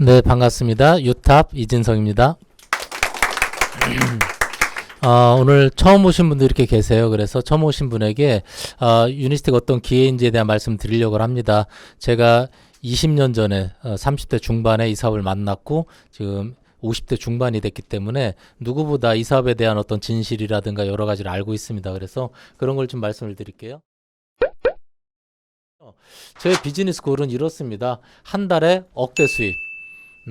네, 반갑습니다. 유탑 이진성입니다. 오늘 처음 오신 분도 이렇게 계세요. 그래서 처음 오신 분에게 유니스틱 어떤 기회인지에 대한 말씀 드리려고 합니다. 제가 20년 전에 30대 중반에 이 사업을 만났고 지금 50대 중반이 됐기 때문에 누구보다 이 사업에 대한 어떤 진실이라든가 여러 가지를 알고 있습니다. 그래서 그런 걸 좀 말씀을 드릴게요. 제 비즈니스 골은 이렇습니다. 한 달에 억대 수입.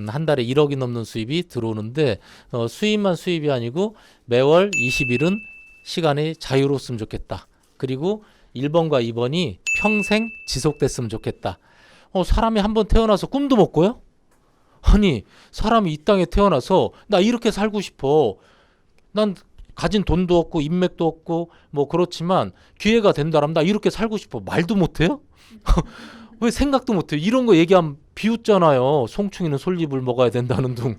한 달에 1억이 넘는 수입이 들어오는데 수입만 수입이 아니고 매월 20일은 시간이 자유로웠으면 좋겠다. 그리고 1번과 2번이 평생 지속됐으면 좋겠다. 사람이 한번 태어나서 꿈도 못 꿔요? 아니, 사람이 이 땅에 태어나서 나 이렇게 살고 싶어. 난 가진 돈도 없고 인맥도 없고 뭐 그렇지만 기회가 된다면 나 이렇게 살고 싶어. 말도 못 해요? 왜 생각도 못해요? 이런 거 얘기하면 비웃잖아요. 송충이는 솔잎을 먹어야 된다는 둥,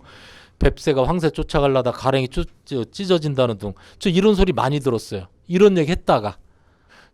뱁새가 황새 쫓아가려다 가랭이 찢어진다는 둥. 저 이런 소리 많이 들었어요. 이런 얘기 했다가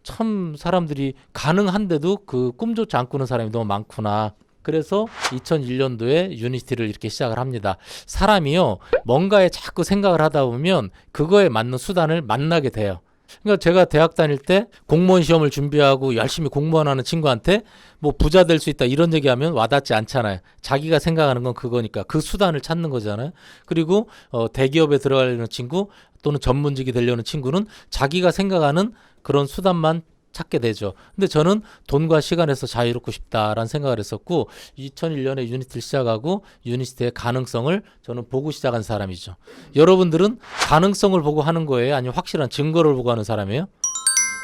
참 사람들이 가능한데도 그 꿈조차 안 꾸는 사람이 너무 많구나. 그래서 2001년도에 유니티를 이렇게 시작을 합니다. 사람이요, 뭔가에 자꾸 생각을 하다 보면 그거에 맞는 수단을 만나게 돼요. 그러니까 제가 대학 다닐 때 공무원 시험을 준비하고 열심히 공무원 하는 친구한테 뭐 부자 될 수 있다 이런 얘기하면 와닿지 않잖아요. 자기가 생각하는 건 그거니까 그 수단을 찾는 거잖아요. 그리고 대기업에 들어가려는 친구 또는 전문직이 되려는 친구는 자기가 생각하는 그런 수단만 찾게 되죠. 근데 저는 돈과 시간에서 자유롭고 싶다라는 생각을 했었고 2001년에 유니티를 시작하고 유니티의 가능성을 저는 보고 시작한 사람이죠. 여러분들은 가능성을 보고 하는 거예요? 아니면 확실한 증거를 보고 하는 사람이에요?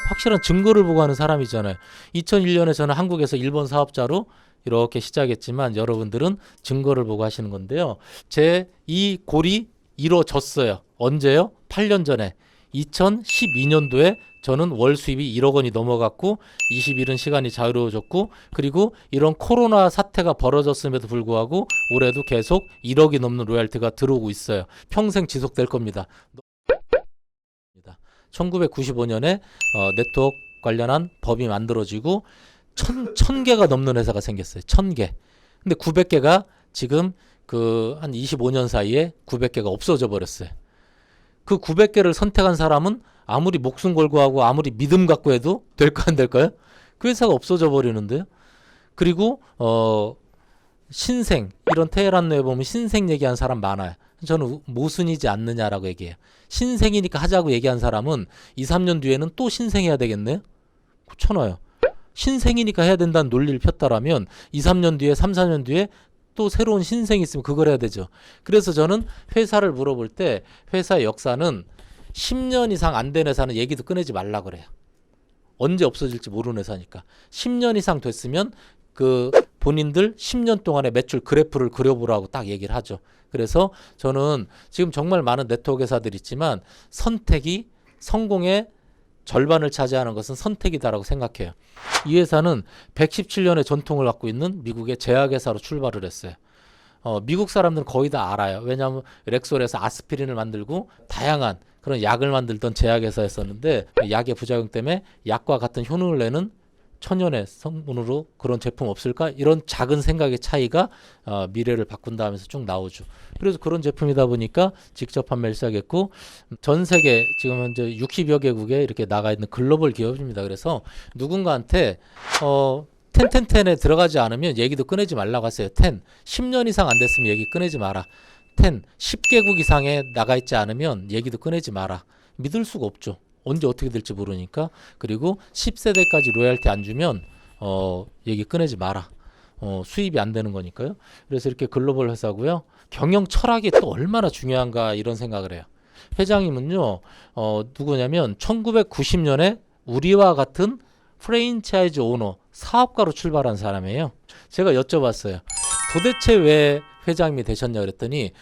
확실한 증거를 보고 하는 사람이잖아요. 2001년에 저는 한국에서 일본 사업자로 이렇게 시작했지만 여러분들은 증거를 보고 하시는 건데요. 제 이 골이 이루어졌어요. 언제요? 8년 전에 2012년도에 저는 월 수입이 1억 원이 넘어갔고 20일은 시간이 자유로워졌고 그리고 이런 코로나 사태가 벌어졌음에도 불구하고 올해도 계속 1억이 넘는 로얄티가 들어오고 있어요. 평생 지속될 겁니다. 1995년에 네트워크 관련한 법이 만들어지고 1000개가 넘는 회사가 생겼어요. 1000개. 근데 900개가 지금 그 한 25년 사이에 900개가 없어져 버렸어요. 그 900개를 선택한 사람은 아무리 목숨 걸고 하고 아무리 믿음 갖고 해도 될까 안 될까요? 그 회사가 없어져 버리는데요. 그리고 신생 이런 테헤란로에 보면 신생 얘기한 사람 많아요. 저는 모순이지 않느냐라고 얘기해요. 신생이니까 하자고 얘기한 사람은 2, 3년 뒤에는 또 신생해야 되겠네요. 그렇잖아요. 신생이니까 해야 된다는 논리를 폈다라면 2, 3년 뒤에 3, 4년 뒤에 또 새로운 신생이 있으면 그걸 해야 되죠. 그래서 저는 회사를 물어볼 때 회사의 역사는 10년 이상 안 된 회사는 얘기도 꺼내지 말라 그래요. 언제 없어질지 모르는 회사니까. 10년 이상 됐으면 그 본인들 10년 동안의 매출 그래프를 그려보라고 딱 얘기를 하죠. 그래서 저는 지금 정말 많은 네트워크 회사들이 있지만 선택이 성공의 절반을 차지하는 것은 선택이다라고 생각해요. 이 회사는 117년의 전통을 갖고 있는 미국의 제약회사로 출발을 했어요. 미국 사람들은 거의 다 알아요. 왜냐하면 렉솔에서 아스피린을 만들고 다양한 그런 약을 만들던 제약회사였었는데 약의 부작용 때문에 약과 같은 효능을 내는 천연의 성분으로 그런 제품 없을까? 이런 작은 생각의 차이가 미래를 바꾼다 하면서 쭉 나오죠. 그래서 그런 제품이다 보니까 직접 판매를 시작했고 전 세계 지금 현재 60여 개국에 이렇게 나가 있는 글로벌 기업입니다. 그래서 누군가한테 텐텐텐에 들어가지 않으면 얘기도 꺼내지 말라고 했어요. 10년 이상 안 됐으면 얘기 꺼내지 마라. 10개국 이상에 나가 있지 않으면 얘기도 꺼내지 마라. 믿을 수가 없죠. 언제 어떻게 될지 모르니까. 그리고 10세대까지 로얄티 안 주면 얘기 꺼내지 마라. 수입이 안 되는 거니까요. 그래서 이렇게 글로벌 회사고요. 경영 철학이 또 얼마나 중요한가 이런 생각을 해요. 회장님은요. 누구냐면 1990년에 우리와 같은 프랜차이즈 오너, 사업가로 출발한 사람이에요. 제가 여쭤봤어요. 도대체 왜 회장님이 되셨냐 그랬더니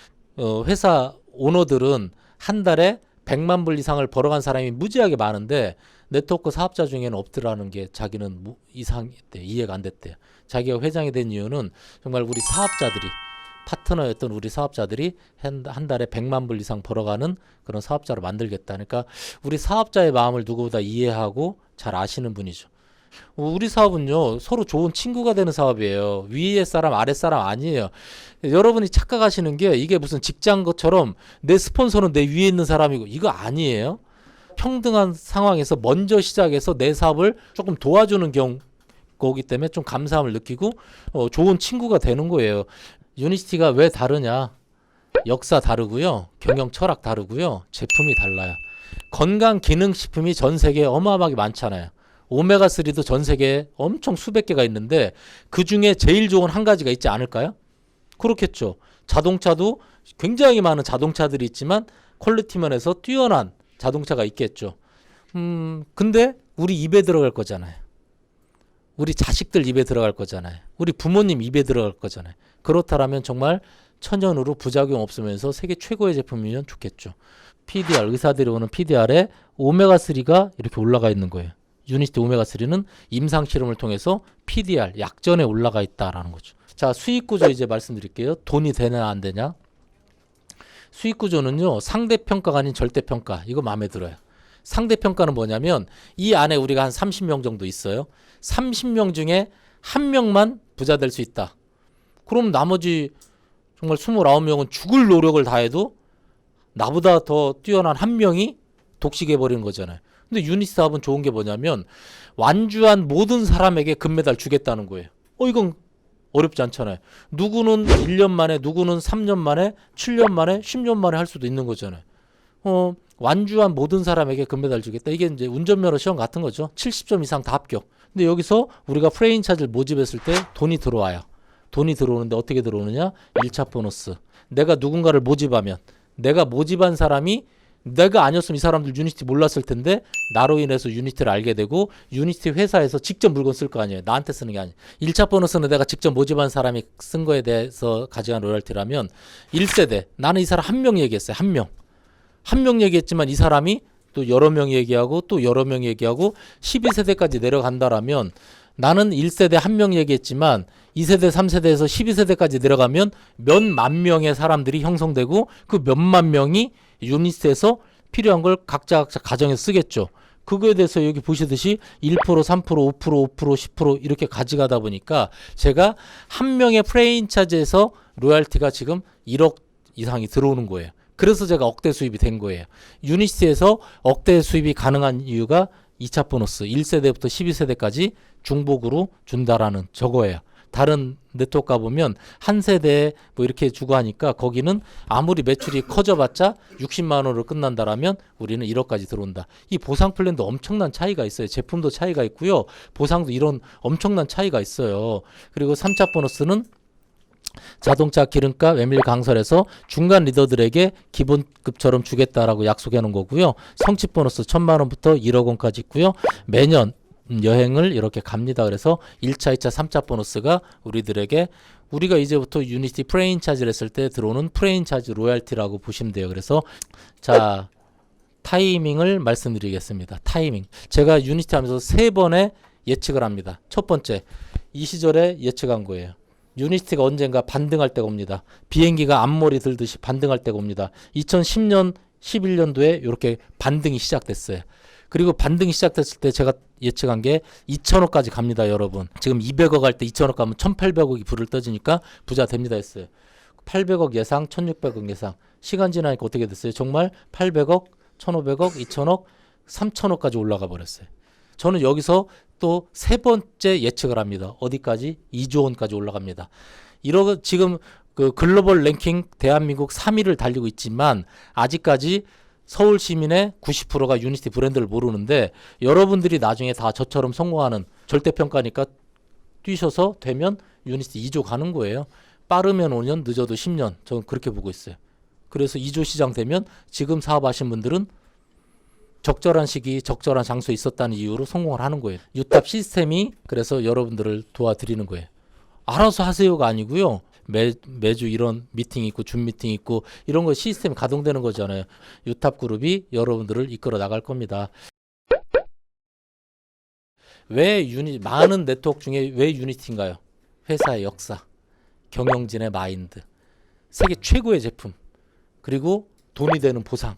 회사 오너들은 한 달에 100만 불 이상을 벌어간 사람이 무지하게 많은데 네트워크 사업자 중에는 없더라는 게 자기는 이상했대. 이해가 안 됐대요. 자기가 회장이 된 이유는 정말 우리 사업자들이 파트너였던 우리 사업자들이 한 달에 100만 불 이상 벌어가는 그런 사업자로 만들겠다. 그러니까 우리 사업자의 마음을 누구보다 이해하고 잘 아시는 분이죠. 우리 사업은요 서로 좋은 친구가 되는 사업이에요. 위에 사람 아래 사람 아니에요. 여러분이 착각하시는 게 이게 무슨 직장 것처럼 내 스폰서는 내 위에 있는 사람이고 이거 아니에요. 평등한 상황에서 먼저 시작해서 내 사업을 조금 도와주는 거기 때문에 좀 감사함을 느끼고 좋은 친구가 되는 거예요. 유니스티가 왜 다르냐? 역사 다르고요. 경영 철학 다르고요. 제품이 달라요. 건강 기능 식품이 전 세계에 어마어마하게 많잖아요. 오메가3도 전 세계에 엄청 수백 개가 있는데 그 중에 제일 좋은 한 가지가 있지 않을까요? 그렇겠죠. 자동차도 굉장히 많은 자동차들이 있지만 퀄리티 면에서 뛰어난 자동차가 있겠죠. 근데 우리 입에 들어갈 거잖아요. 우리 자식들 입에 들어갈 거잖아요. 우리 부모님 입에 들어갈 거잖아요. 그렇다면 정말 천연으로 부작용 없으면서 세계 최고의 제품이면 좋겠죠. PDR, 의사들이 오는 PDR에 오메가3가 이렇게 올라가 있는 거예요. 유니스티 오메가3는 임상 실험을 통해서 PDR, 약전에 올라가 있다라는 거죠. 자, 수익 구조 이제 말씀드릴게요. 돈이 되냐 안 되냐? 수익 구조는요. 상대평가가 아닌 절대평가. 이거 마음에 들어요. 상대평가는 뭐냐면 이 안에 우리가 한 30명 정도 있어요. 30명 중에 한 명만 부자 될 수 있다. 그럼 나머지 정말 29명은 죽을 노력을 다해도 나보다 더 뛰어난 한 명이 독식해 버리는 거잖아요. 근데 유니스 사업은 좋은 게 뭐냐면 완주한 모든 사람에게 금메달 주겠다는 거예요. 이건 어렵지 않잖아요. 누구는 1년 만에, 누구는 3년 만에, 7년 만에, 10년 만에 할 수도 있는 거잖아요. 완주한 모든 사람에게 금메달 주겠다. 이게 이제 운전면허 시험 같은 거죠. 70점 이상 다 합격. 근데 여기서 우리가 프랜차이즈를 모집했을 때 돈이 들어와요. 돈이 들어오는데 어떻게 들어오느냐? 1차 보너스. 내가 누군가를 모집하면 내가 모집한 사람이 내가 아니었으면 이 사람들 유니티 몰랐을 텐데 나로 인해서 유니티를 알게 되고 유니티 회사에서 직접 물건 쓸 거 아니에요. 나한테 쓰는 게 아니에요. 1차 보너스는 내가 직접 모집한 사람이 쓴 거에 대해서 가져간 로열티라면 1세대. 나는 이 사람 한 명 얘기했어요. 한 명. 한 명 얘기했지만 이 사람이 또 여러 명 얘기하고 또 여러 명 얘기하고 12세대까지 내려간다라면 나는 1세대 한 명 얘기했지만 2세대, 3세대에서 12세대까지 내려가면 몇만 명의 사람들이 형성되고 그 몇만 명이 유니스트에서 필요한 걸 각자 가정에서 쓰겠죠. 그거에 대해서 여기 보시듯이 1%, 3%, 5%, 5%, 10% 이렇게 가져가다 보니까 제가 한 명의 프랜차이즈에서 로얄티가 지금 1억 이상이 들어오는 거예요. 그래서 제가 억대 수입이 된 거예요. 유니스트에서 억대 수입이 가능한 이유가 2차 보너스 1세대부터 12세대까지 중복으로 준다라는 저거예요. 다른 네트워크 가보면 한 세대에 뭐 이렇게 주고 하니까 거기는 아무리 매출이 커져봤자 60만 원으로 끝난다라면 우리는 1억까지 들어온다. 이 보상 플랜도 엄청난 차이가 있어요. 제품도 차이가 있고요. 보상도 이런 엄청난 차이가 있어요. 그리고 3차 보너스는 자동차 기름값 메밀 강설에서 중간 리더들에게 기본급처럼 주겠다라고 약속해 놓은 거고요. 성취 보너스 1,000만 원부터 1억 원까지 있고요. 매년 여행을 이렇게 갑니다. 그래서 1차, 2차, 3차 보너스가 우리들에게 우리가 이제부터 유니티 프랜차이즈를 했을 때 들어오는 프랜차이즈 로얄티라고 보시면 돼요. 그래서 자 타이밍을 말씀드리겠습니다. 타이밍. 제가 유니티 하면서 3번의 예측을 합니다. 첫 번째, 이 시절에 예측한 거예요. 유니티가 언젠가 반등할 때가 옵니다. 비행기가 앞머리 들듯이 반등할 때가 옵니다. 2010년, 11년도에 이렇게 반등이 시작됐어요. 그리고 반등이 시작됐을 때 제가 예측한 게 2천억까지 갑니다, 여러분. 지금 200억 할 때 2천억 가면 1,800억이 불을 떠지니까 부자 됩니다 했어요. 800억 예상, 1,600억 예상. 시간 지나니까 어떻게 됐어요? 정말 800억, 1,500억, 2천억, 3천억까지 올라가 버렸어요. 저는 여기서 또 세 번째 예측을 합니다. 어디까지? 2조 원까지 올라갑니다. 지금 그 글로벌 랭킹 대한민국 3위를 달리고 있지만 아직까지 서울 시민의 90%가 유니티 브랜드를 모르는데 여러분들이 나중에 다 저처럼 성공하는 절대평가니까 뛰셔서 되면 유니티 2조 가는 거예요. 빠르면 5년, 늦어도 10년. 저는 그렇게 보고 있어요. 그래서 2조 시장 되면 지금 사업하신 분들은 적절한 시기, 적절한 장소에 있었다는 이유로 성공을 하는 거예요. 유탑 시스템이 그래서 여러분들을 도와드리는 거예요. 알아서 하세요가 아니고요. 매주 이런 미팅이 있고 줌 미팅이 있고 이런 거 시스템이 가동되는 거잖아요. 유탑 그룹이 여러분들을 이끌어 나갈 겁니다. 많은 네트워크 중에 왜 유니티인가요? 회사의 역사, 경영진의 마인드, 세계 최고의 제품, 그리고 돈이 되는 보상,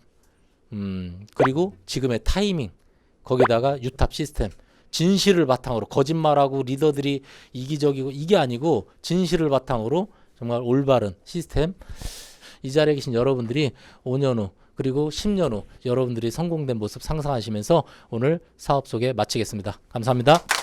그리고 지금의 타이밍, 거기다가 유탑 시스템. 진실을 바탕으로 거짓말하고 리더들이 이기적이고 이게 아니고 진실을 바탕으로 정말 올바른 시스템 이 자리에 계신 여러분들이 5년 후 그리고 10년 후 여러분들이 성공된 모습 상상하시면서 오늘 사업 소개 마치겠습니다. 감사합니다.